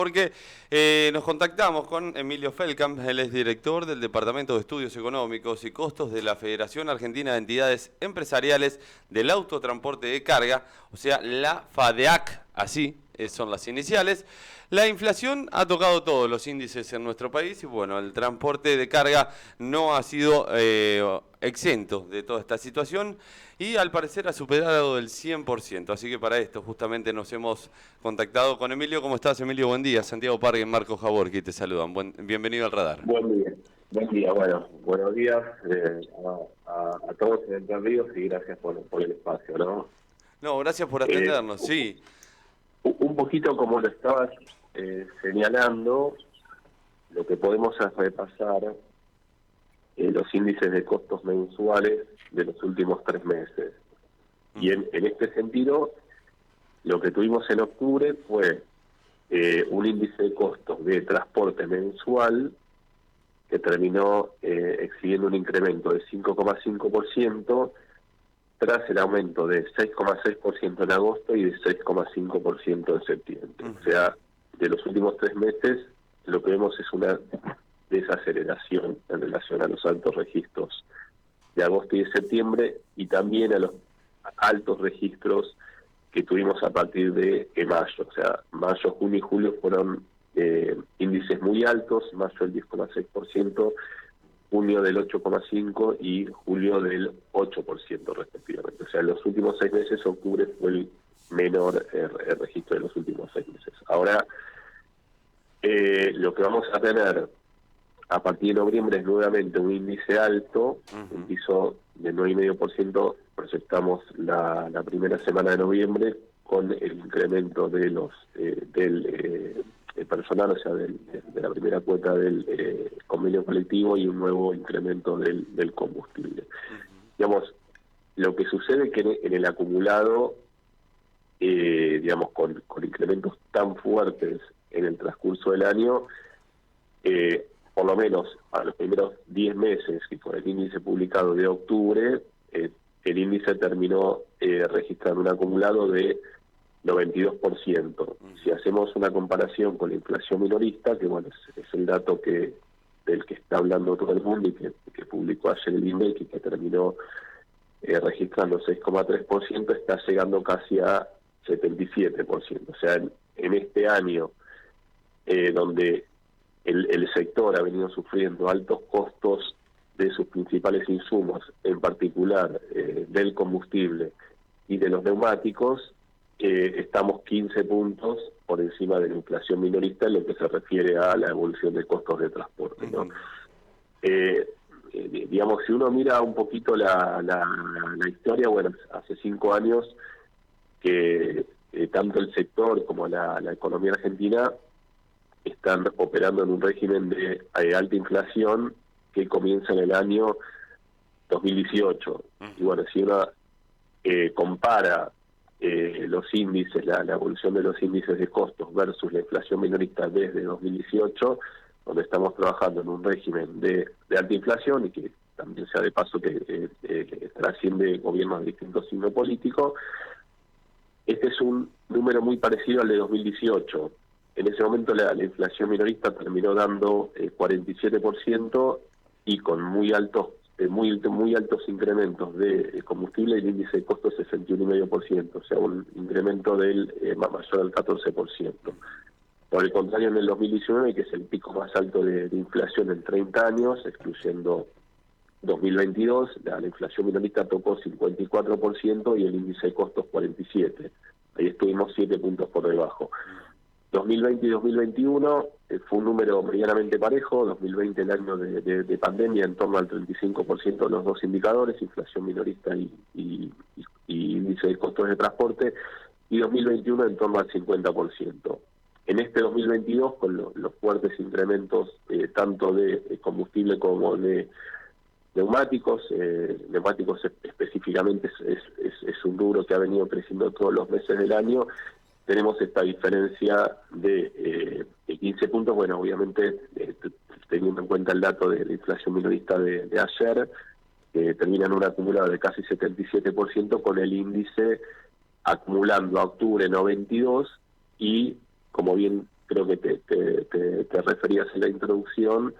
porque nos contactamos con Emilio Feldkamp, él es director del Departamento de Estudios Económicos y Costos de la Federación Argentina de Entidades Empresariales del Autotransporte de Carga, o sea, la FADEAC, así son las iniciales. La inflación ha tocado todos los índices en nuestro país y bueno, el transporte de carga no ha sido exento de toda esta situación y al parecer ha superado el 100%. Así que para esto justamente nos hemos contactado con Emilio. ¿Cómo estás, Emilio? Buen día. Santiago Parga y Marco Jaborqui te saludan. Bienvenido al Radar. Buen día. Bueno, buenos días a todos en Entre Ríos y gracias por el espacio, ¿no? No, gracias por atendernos, sí. Un poquito como lo estabas señalando, lo que podemos es repasar los índices de costos mensuales de los últimos 3 meses. Y en este sentido, lo que tuvimos en octubre fue un índice de costos de transporte mensual que terminó exhibiendo un incremento de 5,5% tras el aumento de 6,6% en agosto y de 6,5% en septiembre. O sea, de los últimos 3 meses lo que vemos es una desaceleración en relación a los altos registros de agosto y de septiembre y también a los altos registros que tuvimos a partir de mayo. O sea, mayo, junio y julio fueron índices muy altos, mayo el 10,6%, junio del 8,5% y julio del 8% respectivamente. O sea, en los últimos 6 meses, octubre fue el menor registro de los últimos 6 meses. Ahora, lo que vamos a tener a partir de noviembre es nuevamente un índice alto, un piso de 9,5%, proyectamos la primera semana de noviembre con el incremento de los del personal, o sea, de la primera cuota del convenio colectivo y un nuevo incremento del combustible. Digamos, lo que sucede es que en el acumulado, digamos, con incrementos tan fuertes en el transcurso del año, por lo menos a los primeros 10 meses, que fue el índice publicado de octubre, el índice terminó registrando un acumulado de 92%. Si hacemos una comparación con la inflación minorista, que bueno, es el dato del que está hablando todo el mundo y que publicó ayer el INDEC y que terminó registrando 6,3%, está llegando casi a 77%. O sea, en este año donde el sector ha venido sufriendo altos costos de sus principales insumos, en particular del combustible y de los neumáticos, estamos 15 puntos por encima de la inflación minorista en lo que se refiere a la evolución de costos de transporte, ¿no? Digamos, si uno mira un poquito la historia, bueno, hace 5 años que tanto el sector como la economía argentina están operando en un régimen de alta inflación que comienza en el año 2018. Y bueno, si uno compara los índices, la evolución de los índices de costos versus la inflación minorista desde 2018, donde estamos trabajando en un régimen de alta inflación y que también sea de paso que trasciende gobiernos de distintos signos políticos, este es un número muy parecido al de 2018. En ese momento la inflación minorista terminó dando 47% y con muy altos incrementos de combustible, el índice de costos 61,5%, o sea, un incremento del mayor al 14%. Por el contrario, en el 2019, que es el pico más alto de inflación en 30 años, excluyendo 2022, la inflación minorista tocó 54% y el índice de costos 47%. Ahí estuvimos 7 puntos por debajo. 2020 y 2021 fue un número medianamente parejo. 2020, el año de pandemia, en torno al 35% de los dos indicadores, inflación minorista y índice de costos de transporte, y 2021 en torno al 50%. En este 2022, con los fuertes incrementos tanto de combustible como de neumáticos específicamente es un rubro que ha venido creciendo todos los meses del año. Tenemos esta diferencia de 15 puntos, bueno, obviamente teniendo en cuenta el dato de la inflación minorista de ayer, que termina en un acumulado de casi 77%, con el índice acumulando a octubre 92 y, como bien creo que te que referías en la introducción,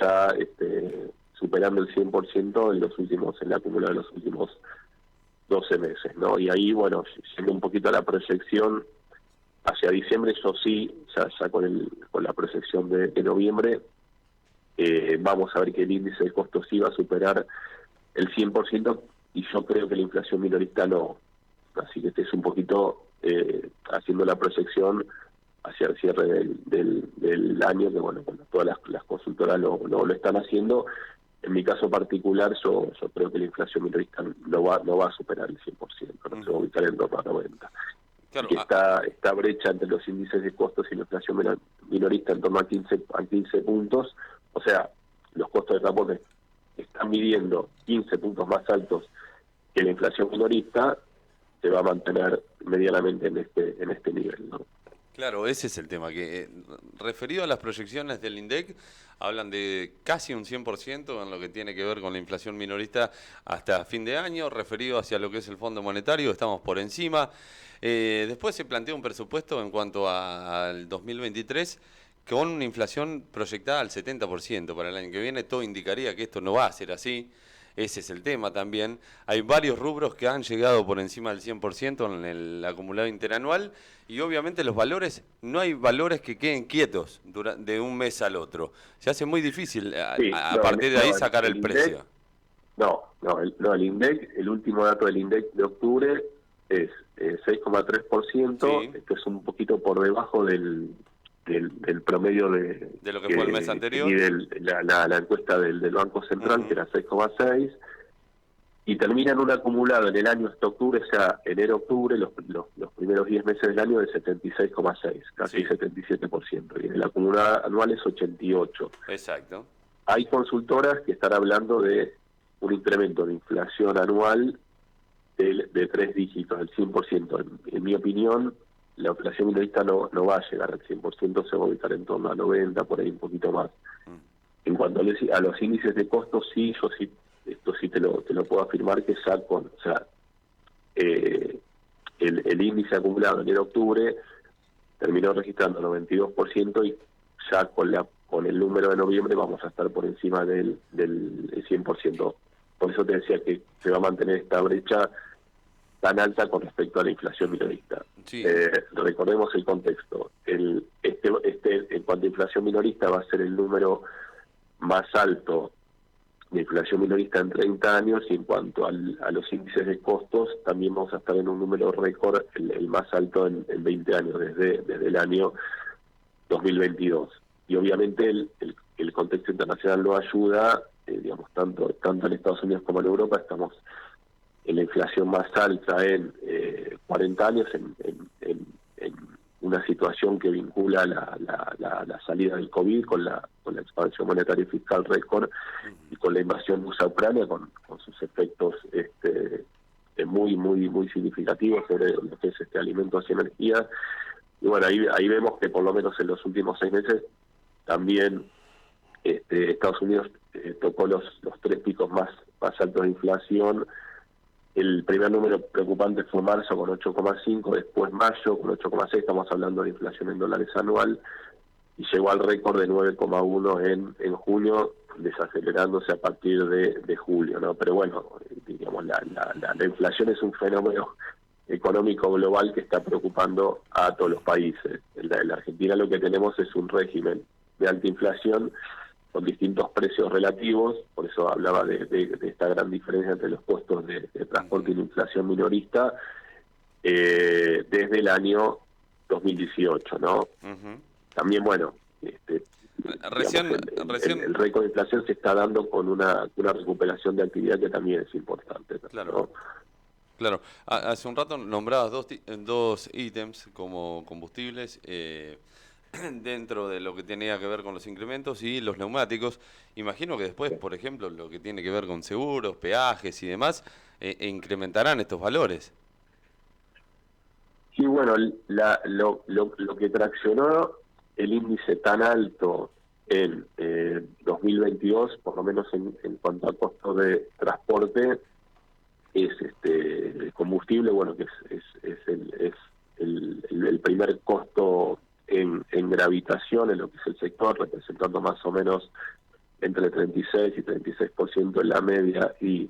ya superando el 100% en la acumulada de los últimos 12 meses, ¿no? Y ahí, bueno, siendo un poquito la proyección hacia diciembre, yo sí, ya con la proyección de noviembre, vamos a ver que el índice de costos sí va a superar el 100%, y yo creo que la inflación minorista no. Así que este es un poquito haciendo la proyección hacia el cierre del año, que bueno, todas las consultoras lo están haciendo. En mi caso particular, yo creo que la inflación minorista no va a superar el 100%, no se va a ubicar en torno a 90%. Claro, y que esta brecha entre los índices de costos y la inflación minorista en torno a 15 puntos, o sea, los costos de transporte están midiendo 15 puntos más altos que la inflación minorista, se va a mantener medianamente en este nivel, ¿no? Claro, ese es el tema, que referido a las proyecciones del INDEC, hablan de casi un 100% en lo que tiene que ver con la inflación minorista hasta fin de año. Referido hacia lo que es el Fondo Monetario, estamos por encima. Después se plantea un presupuesto en cuanto al 2023 con una inflación proyectada al 70% para el año que viene. Todo indicaría que esto no va a ser así. Ese es el tema también. Hay varios rubros que han llegado por encima del 100% en el acumulado interanual, y obviamente los valores, no hay valores que queden quietos de un mes al otro. Se hace muy difícil a partir de ahí sacar el precio. El INDEC, el último dato del INDEC de octubre es 6,3%, sí. Esto es un poquito por debajo del promedio de lo que fue el mes anterior, y la encuesta del Banco Central, que era 6,6, y termina en un acumulado en el año hasta octubre, o sea, enero-octubre, los primeros 10 meses del año, de 76,6, casi 77%, y el acumulado anual es 88. Exacto. Hay consultoras que están hablando de un incremento de inflación anual de 3 dígitos, del 100%. En mi opinión, la inflación minorista no va a llegar al 100%, se va a ubicar en torno a 90%, por ahí un poquito más. En cuanto a los índices de costos, sí, esto sí te lo puedo afirmar, que ya el índice acumulado en enero-octubre terminó registrando 92%, y ya con el número de noviembre vamos a estar por encima del 100%. Por eso te decía que se va a mantener esta brecha tan alta con respecto a la inflación minorista. Sí. Recordemos el contexto. En cuanto a inflación minorista, va a ser el número más alto de inflación minorista en 30 años, y en cuanto a los índices de costos, también vamos a estar en un número récord, el más alto en 20 años, desde el año 2022. Y obviamente el contexto internacional lo ayuda, digamos, tanto en Estados Unidos como en Europa, estamos en la inflación más alta en 40 años, en una situación que vincula la salida del COVID con la expansión monetaria y fiscal récord, y con la invasión rusa a Ucrania, con sus efectos muy significativos sobre lo que es alimentos y energía. Y bueno, ahí vemos que por lo menos en los últimos 6 meses también Estados Unidos tocó los 3 picos más altos de inflación. El primer número preocupante fue marzo, con 8,5, después mayo con 8,6, estamos hablando de inflación en dólares anual, y llegó al récord de 9,1 en junio, desacelerándose a partir de julio, ¿no? Pero bueno, digamos, la inflación es un fenómeno económico global que está preocupando a todos los países. En la Argentina lo que tenemos es un régimen de alta inflación con distintos precios relativos, por eso hablaba de esta gran diferencia entre los costos de transporte y la inflación minorista, desde el año 2018, ¿no? También, bueno, el récord de inflación se está dando con una recuperación de actividad que también es importante, ¿no? Claro. Claro, hace un rato nombrabas dos ítems como combustibles, dentro de lo que tenía que ver con los incrementos, y los neumáticos. Imagino que después, por ejemplo, lo que tiene que ver con seguros, peajes y demás, incrementarán estos valores. Sí, bueno, lo que traccionó el índice tan alto en 2022, por lo menos en cuanto a costo de transporte, es el combustible, bueno, que es el primer costo en gravitación, en lo que es el sector, representando más o menos entre 36 y 36% en la media y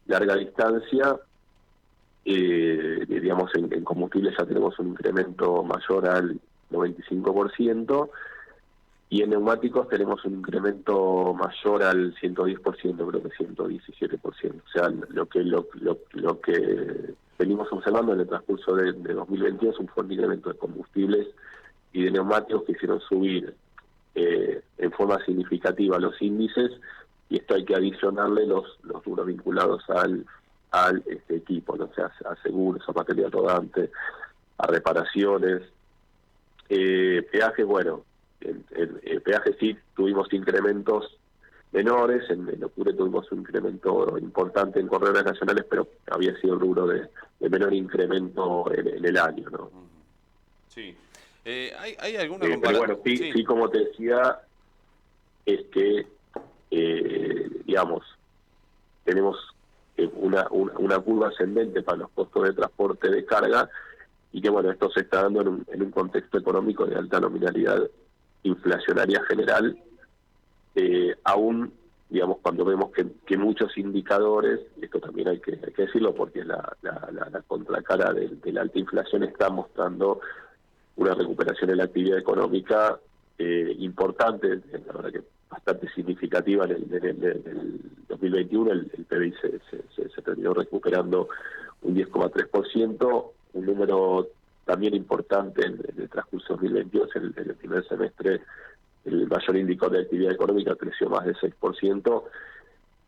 larga distancia. Digamos, en combustibles ya tenemos un incremento mayor al 95%, y en neumáticos tenemos un incremento mayor al 110%, creo que 117%. O sea, lo que venimos observando en el transcurso de 2022 es un incremento de combustibles y de neumáticos que hicieron subir en forma significativa los índices, y esto hay que adicionarle los rubros vinculados al equipo, ¿no? O sea, a seguros, a material rodante, a reparaciones. Peaje, bueno, en peaje sí tuvimos incrementos menores, en octubre tuvimos un incremento importante en corredores nacionales, pero había sido el rubro de menor incremento en el año, ¿no? Sí. ¿Hay alguna pero bueno, sí, como te decía, es que, digamos, tenemos una curva ascendente para los costos de transporte de carga, y que bueno, esto se está dando en un contexto económico de alta nominalidad inflacionaria general, aún, digamos, cuando vemos que muchos indicadores, esto también hay que decirlo porque la contracara de la alta inflación está mostrando una recuperación en la actividad económica importante, la verdad que bastante significativa en el 2021. El PBI se terminó recuperando un 10,3%, un número también importante en el transcurso 2022. En el primer semestre el mayor indicador de actividad económica creció más de 6%,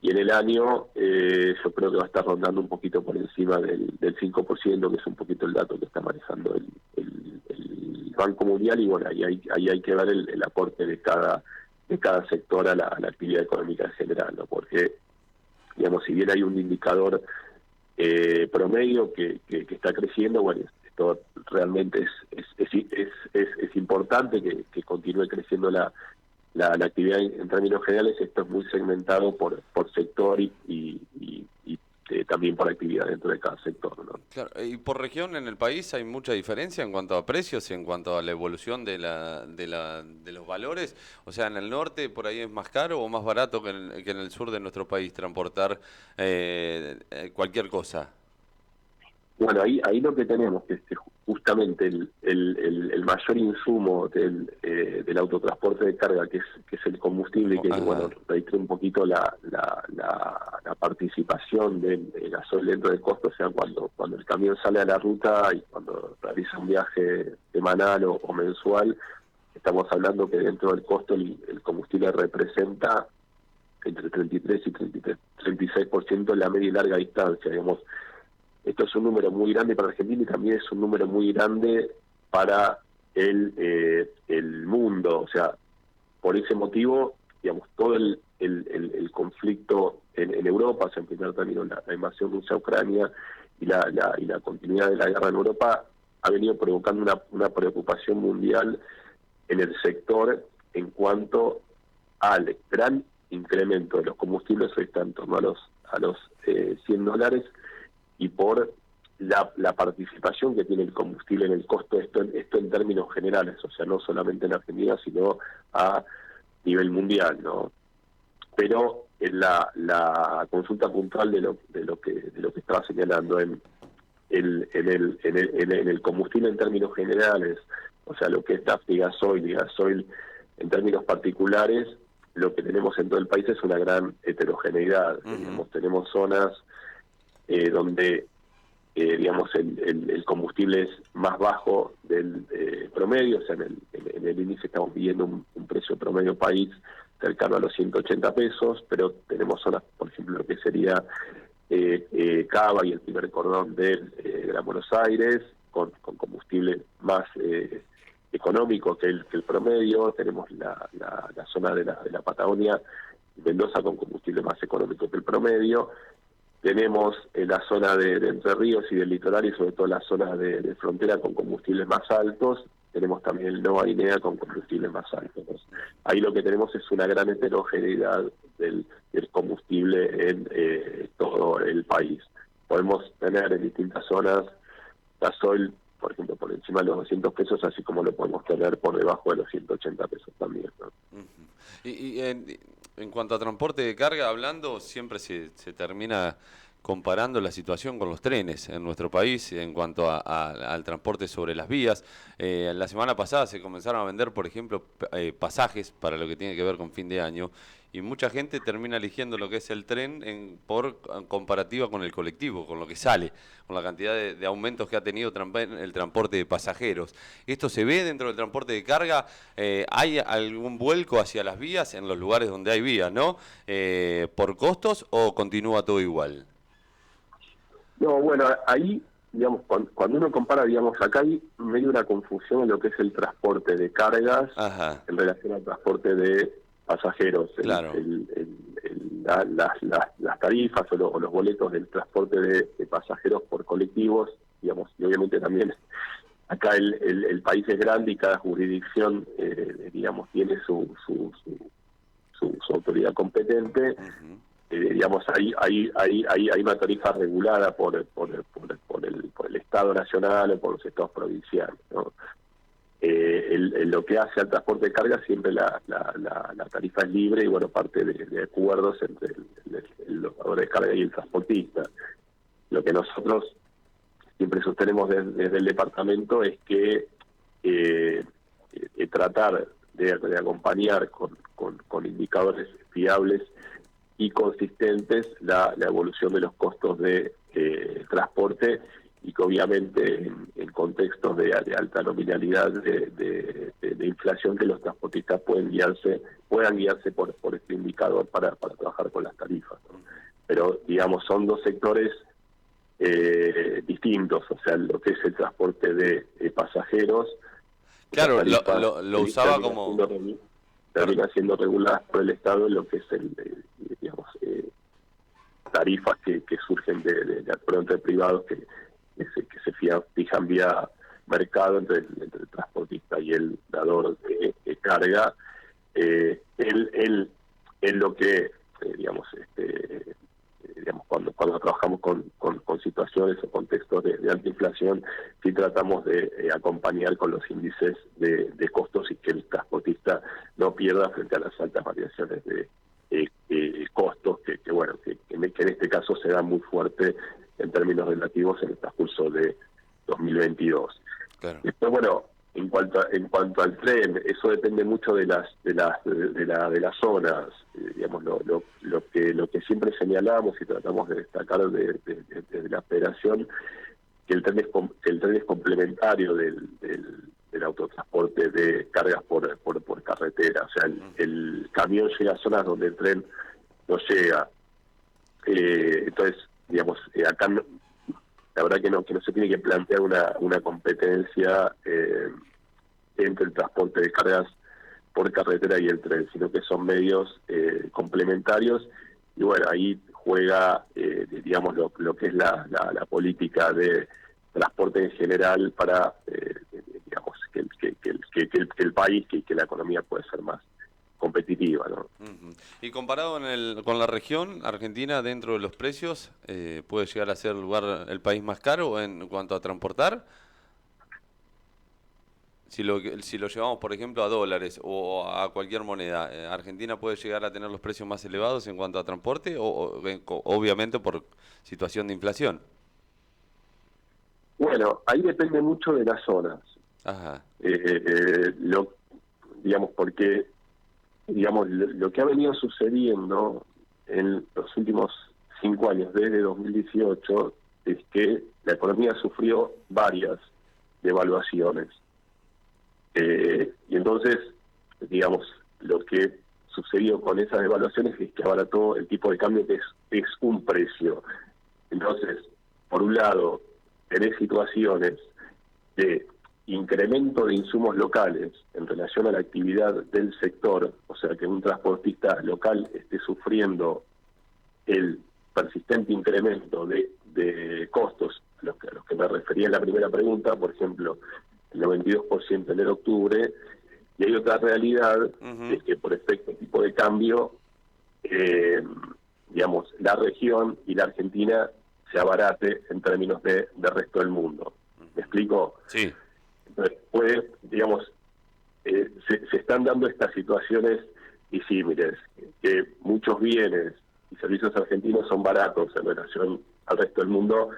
y en el año yo creo que va a estar rondando un poquito por encima del 5%, que es un poquito el dato que está manejando el Banco Mundial, y bueno, ahí hay que ver el aporte de cada sector a la actividad económica en general, ¿no? Porque, digamos, si bien hay un indicador promedio que está creciendo, bueno, esto realmente es importante que continúe creciendo la actividad en términos generales. Esto es muy segmentado por sector y también por actividad dentro de cada sector, ¿no? Claro, y por región en el país hay mucha diferencia en cuanto a precios y en cuanto a la evolución de los valores. O sea, en el norte por ahí es más caro o más barato que en el sur de nuestro país transportar cualquier cosa. Bueno, ahí lo que tenemos que es justamente el mayor insumo del autotransporte de carga, que es el combustible, que bueno, reitero un poquito la participación del gasoil dentro del costo. O sea, cuando el camión sale a la ruta y cuando realiza un viaje semanal o mensual, estamos hablando que dentro del costo el combustible representa entre 33 y 36% en la media y larga distancia, digamos. Esto es un número muy grande para Argentina, y también es un número muy grande para el mundo. O sea, por ese motivo, digamos, todo el conflicto en Europa, o sea, en primer término la invasión rusa a Ucrania y la continuidad de la guerra en Europa, ha venido provocando una preocupación mundial en el sector en cuanto al gran incremento de los combustibles. Hoy está en torno a los $100, y por la participación que tiene el combustible en el costo, esto en términos generales, o sea, no solamente en Argentina, sino a nivel mundial, ¿no? Pero en la consulta puntual de lo que estaba señalando en el combustible en términos generales, o sea, lo que es nafta y gasoil en términos particulares, lo que tenemos en todo el país es una gran heterogeneidad. Digamos, tenemos zonas donde digamos el combustible es más bajo del promedio. O sea, en el índice estamos viendo un precio promedio país cercano a los 180 pesos, pero tenemos zonas, por ejemplo, lo que sería Cava y el primer cordón del Gran Buenos Aires, con combustible más económico que el promedio. Tenemos la zona de la Patagonia, Mendoza, con combustible más económico que el promedio. Tenemos la zona de Entre Ríos y del litoral, y sobre todo la zona de frontera, con combustibles más altos. Tenemos también el Nova Inea con combustibles más altos. Entonces, ahí lo que tenemos es una gran heterogeneidad del combustible en todo el país. Podemos tener en distintas zonas gasoil por ejemplo, por encima de los 200 pesos, así como lo podemos tener por debajo de los 180 pesos también, ¿no? Ujú. Y en cuanto a transporte de carga, hablando, siempre se termina comparando la situación con los trenes en nuestro país en cuanto al transporte sobre las vías. La semana pasada se comenzaron a vender, por ejemplo, pasajes para lo que tiene que ver con fin de año, y mucha gente termina eligiendo lo que es el tren por comparativa con el colectivo, con lo que sale, con la cantidad de aumentos que ha tenido el transporte de pasajeros. ¿Esto se ve dentro del transporte de carga? ¿Hay algún vuelco hacia las vías en los lugares donde hay vías, no? ¿Por costos o continúa todo igual? No, bueno, ahí, digamos, cuando uno compara, digamos, acá hay medio una confusión en lo que es el transporte de cargas Ajá, en relación al transporte de pasajeros. claro. Las tarifas o los boletos del transporte de pasajeros por colectivos, digamos, y obviamente también acá el país es grande y cada jurisdicción, digamos, tiene su autoridad competente. Ujú. Digamos, hay una tarifa regulada por el Estado Nacional o por los estados provinciales, ¿no? Lo que hace al transporte de carga, siempre la tarifa es libre y, bueno, parte de acuerdos entre el operador de carga y el transportista. Lo que nosotros siempre sostenemos desde el departamento es que tratar de acompañar con indicadores fiables y consistentes la evolución de los costos de transporte, y que obviamente en contextos de alta nominalidad de inflación, que los transportistas puedan guiarse por este indicador para trabajar con las tarifas, ¿no? Pero, digamos, son dos sectores distintos, o sea, lo que es el transporte de pasajeros, Claro, tarifas lo usaba como... termina siendo reguladas por el Estado en lo que es digamos, tarifas que surgen de acuerdos entre privados que se fijan vía mercado entre el transportista y el dador de carga. En lo que, digamos, digamos, cuando trabajamos con situaciones o contextos de alta inflación, sí tratamos de acompañar con los índices de costos, y que el transportista no pierda frente a las altas variaciones de costos que bueno, que en este caso se da muy fuerte en términos relativos en el transcurso de 2022. Claro. Después, bueno, en cuanto al tren, eso depende mucho de las zonas. Digamos, lo que siempre señalamos y tratamos de destacar de la federación, que el tren es complementario del autotransporte de cargas por carretera. O sea, el camión llega a zonas donde el tren no llega. Entonces, digamos, acá la verdad que no se tiene que plantear una competencia entre el transporte de cargas por carretera y el tren, sino que son medios complementarios. Y bueno, ahí juega, digamos, lo que es la política de transporte en general para, digamos, que el país, que la economía puede ser más competitiva, ¿no? Ujú. Y comparado con la región, Argentina, dentro de los precios, ¿puede llegar a ser el país más caro en cuanto a transportar? Si lo llevamos, por ejemplo, a dólares o a cualquier moneda, ¿Argentina puede llegar a tener los precios más elevados en cuanto a transporte? Obviamente por situación de inflación. Bueno, ahí depende mucho de las zonas. Ajá. Digamos, porque, digamos, lo que ha venido sucediendo en los últimos 5 años, desde 2018, es que la economía sufrió varias devaluaciones. Y entonces, digamos, lo que sucedió con esas devaluaciones es que abarató el tipo de cambio, que es un precio. Entonces, por un lado, tenés situaciones de incremento de insumos locales en relación a la actividad del sector, o sea, que un transportista local esté sufriendo el persistente incremento de costos, a los que me refería en la primera pregunta, por ejemplo, el 92% enero-octubre, y hay otra realidad, Ujú. es que por efecto tipo de cambio, digamos, la región y la Argentina se abarate en términos de resto del mundo. ¿Me explico? Sí. Entonces, puede, digamos, se están dando estas situaciones disímiles, que muchos bienes y servicios argentinos son baratos en relación al resto del mundo,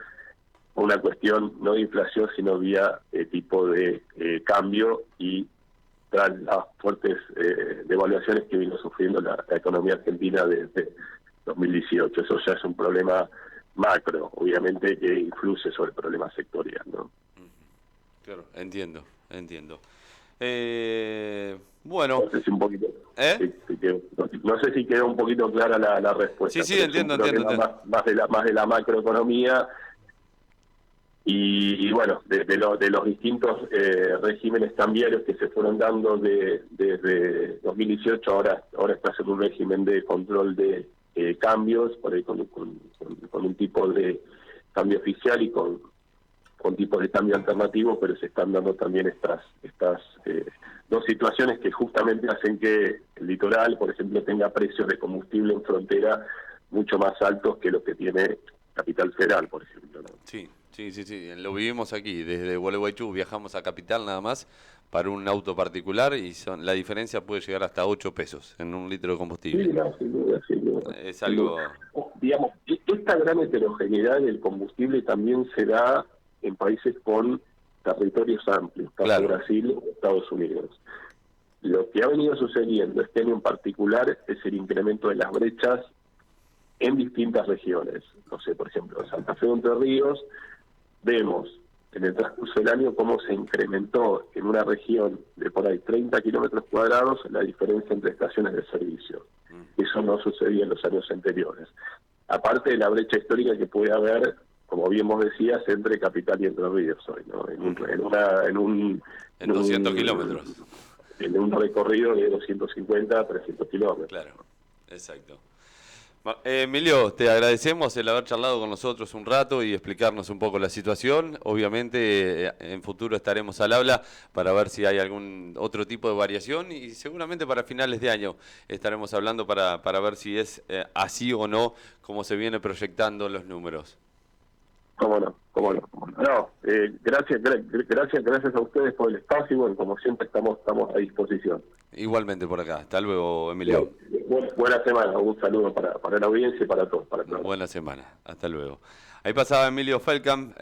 una cuestión no de inflación, sino vía tipo de cambio y tras las fuertes devaluaciones que vino sufriendo la economía argentina desde 2018. Eso ya es un problema macro, obviamente, que influye sobre el problema sectorial, ¿no? Claro, entiendo. Bueno. No sé si un poquito, no sé si quedó un poquito clara la respuesta. Sí, entiendo. Más de la macroeconomía y bueno, de los distintos regímenes cambiarios que se fueron dando desde 2018, ahora estás en un régimen de control de cambios, por ahí con un tipo de cambio oficial y con tipos de cambio alternativo, pero se están dando también estas dos situaciones que justamente hacen que el litoral, por ejemplo, tenga precios de combustible en frontera mucho más altos que los que tiene Capital Federal, por ejemplo, ¿no? Sí, lo vivimos aquí, desde Gualeguaychú viajamos a Capital nada más para un auto particular y la diferencia puede llegar hasta 8 pesos en un litro de combustible. Sí, no, sin duda. Es algo... Digamos, esta gran heterogeneidad del combustible también se da en países con territorios amplios, tanto Brasil como Estados Unidos. Lo que ha venido sucediendo este año en particular es el incremento de las brechas en distintas regiones. No sé, por ejemplo, en Santa Fe de Entre Ríos, vemos en el transcurso del año cómo se incrementó en una región de por ahí 30 kilómetros cuadrados la diferencia entre estaciones de servicio. Eso no sucedía en los años anteriores. Aparte de la brecha histórica que puede haber, como bien vos decías, entre Capital y Entre Ríos hoy, ¿no? En 200 kilómetros. En un recorrido de 250 a 300 kilómetros. Claro, exacto. Emilio, te agradecemos el haber charlado con nosotros un rato y explicarnos un poco la situación. Obviamente en futuro estaremos al habla para ver si hay algún otro tipo de variación y seguramente para finales de año estaremos hablando para ver si es así o no como se viene proyectando los números. ¿Cómo no? No, gracias a ustedes por el espacio y bueno, como siempre estamos a disposición. Igualmente por acá. Hasta luego, Emilio. Buena semana, un saludo para la audiencia y para todos. Buena semana, hasta luego. Ahí pasaba Emilio Feldkamp.